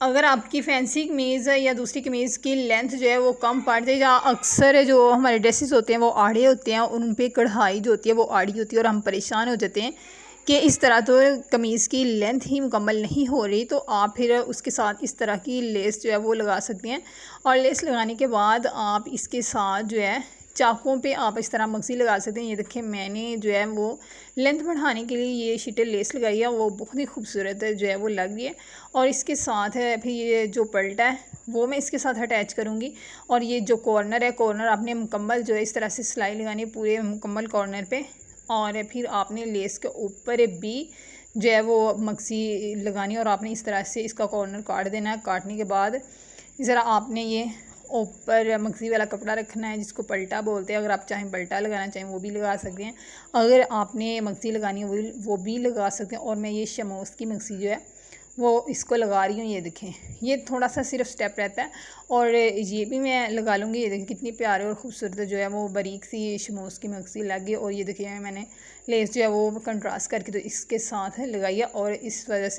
अगर आपकी फैंसी कमीज़ या दूसरी कमीज़ की लेंथ जो है वो कम पड़ जाए, या अक्सर जो हमारे ड्रेसेस होते हैं वो आड़े होते हैं, उन पे कढ़ाई जो होती है वो आड़ी होती है और हम परेशान हो जाते हैं कि इस तरह तो कमीज़ की लेंथ ही मुकम्मल नहीं हो रही, तो आप फिर उसके साथ इस तरह की लेस जो है वो लगा सकते हैं। और लेस लगाने के बाद आप इसके साथ जो है चाकों पे आप इस तरह मगज़ी लगा सकते हैं। ये देखिए मैंने जो है वो लेंथ बढ़ाने के लिए ये शीटें लेस लगाई है, वो बहुत ही खूबसूरत जो है वो लग रही है। और इसके साथ है फिर ये जो पल्टा है वो मैं इसके साथ अटैच करूँगी। और ये जो कॉर्नर है, कॉर्नर आपने मुकम्मल जो है इस तरह से सिलाई लगानी है पूरे मुकम्मल कॉर्नर पे। और फिर आपने लेस के ऊपर भी जो है वो मगज़ी लगानी है और आपने इस तरह से इसका कॉर्नर काट देना है। काटने के बाद ज़रा आपने ये ऊपर मगज़ी वाला कपड़ा रखना है जिसको पल्टा बोलते हैं। अगर आप चाहें पल्टा लगाना चाहें वो भी लगा सकते हैं, अगर आपने मगज़ी लगानी है वो भी लगा सकते हैं। और मैं ये शमोस की मगज़ी जो है वो इसको लगा रही हूँ। ये देखें, ये थोड़ा सा सिर्फ स्टेप रहता है और ये भी मैं लगा लूँगी। ये देखिए कितनी प्यारे और ख़ूबसूरत जो है वो बारीक सी शमोस की मगज़ी लग गई। और ये देखिए मैंने लेस जो है वो कंट्रास्ट करके तो इसके साथ लगाई है और इस वजह से